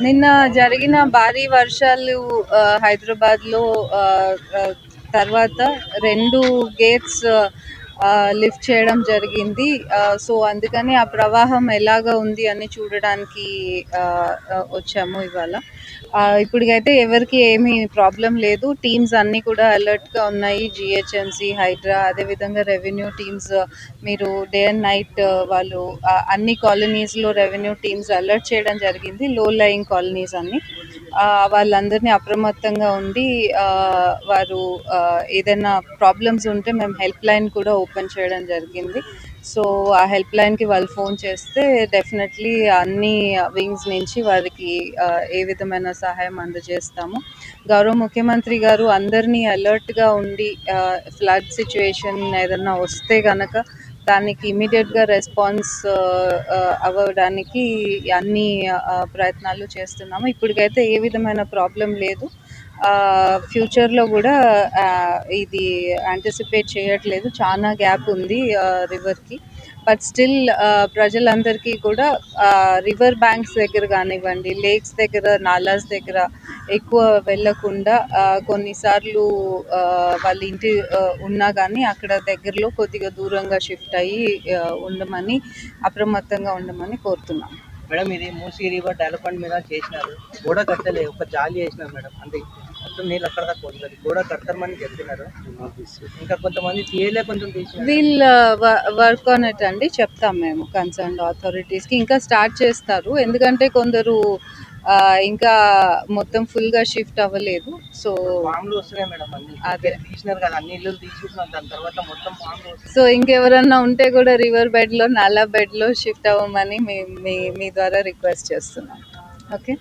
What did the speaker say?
నిన్న జరిగిన భారీ వర్షాలు హైదరాబాద్లో తర్వాత 2 గేట్స్ లిఫ్ట్ చేయడం జరిగింది. సో అందుకని ఆ ప్రవాహం ఎలాగా ఉంది అని చూడడానికి వచ్చాము ఇవాళ. ఇప్పటికైతే ఎవరికి ఏమీ ప్రాబ్లం లేదు. టీమ్స్ అన్నీ కూడా అలర్ట్గా ఉన్నాయి. జిహెచ్ఎంసి, హైడ్రా, అదేవిధంగా రెవెన్యూ టీమ్స్. మీరు డే అండ్ నైట్ వాళ్ళు అన్ని కాలనీస్లో రెవెన్యూ టీమ్స్ అలర్ట్ చేయడం జరిగింది. లో లయింగ్ కాలనీస్ అన్ని వాళ్ళందరినీ అప్రమత్తంగా ఉండి వారు ఏదైనా ప్రాబ్లమ్స్ ఉంటే మేము హెల్ప్ లైన్ కూడా ఓపెన్ చేయడం జరిగింది. సో ఆ హెల్ప్ లైన్కి వాళ్ళు ఫోన్ చేస్తే డెఫినెట్లీ అన్ని వింగ్స్ నుంచి వారికి ఏ విధమైన సహాయం అందజేస్తాము. గౌరవ ముఖ్యమంత్రి గారు అందరినీ అలర్ట్గా ఉండి ఫ్లడ్ సిచ్యువేషన్ ఏదన్నా వస్తే కనుక దానికి ఇమీడియట్గా రెస్పాన్స్ అవ్వడానికి అన్ని ప్రయత్నాలు చేస్తున్నాము. ఇప్పటికైతే ఏ విధమైన ప్రాబ్లం లేదు. ఫ్యూచర్లో కూడా ఇది యాంటిసిపేట్ చేయట్లేదు. చాలా గ్యాప్ ఉంది రివర్కి. బట్ స్టిల్ ప్రజలందరికీ కూడా రివర్ బ్యాంక్స్ దగ్గర కానివ్వండి, లేక్స్ దగ్గర, నాలాస్ దగ్గర ఎక్కువ వెళ్ళకుండా కొన్నిసార్లు వాళ్ళ ఇంటి ఉన్నా కానీ అక్కడ దగ్గరలో కొద్దిగా దూరంగా షిఫ్ట్ అయ్యి అప్రమత్తంగా ఉండమని కోరుతున్నాం. మేడం, ఇది మూసీ రివర్ డెవలప్మెంట్ మీద చేసినారు, గోడ కట్టలే, ఒక జాలి చేసినారు మేడం. అంటే మొత్తం నీళ్ళు అక్కడ దాకా వస్తుంది, గోడ కడతారని చెప్తున్నారు. ఇంకా కొంతమంది తీయలే, కొంచెం వీళ్ళు వర్క్ ఆన్ ఇట్ అండి. చెప్తాం మేము కన్సర్న్ అథారిటీస్కి. ఇంకా స్టార్ట్ చేస్తారు, ఎందుకంటే కొందరు ఇంకా మొత్తం ఫుల్గా షిఫ్ట్ అవ్వలేదు. సో అదే సో ఇంకెవరన్నా ఉంటే కూడా రివర్ బెడ్లో, నాలా బెడ్లో షిఫ్ట్ అవ్వమని మీ ద్వారా రిక్వెస్ట్ చేస్తున్నాం. ఓకే.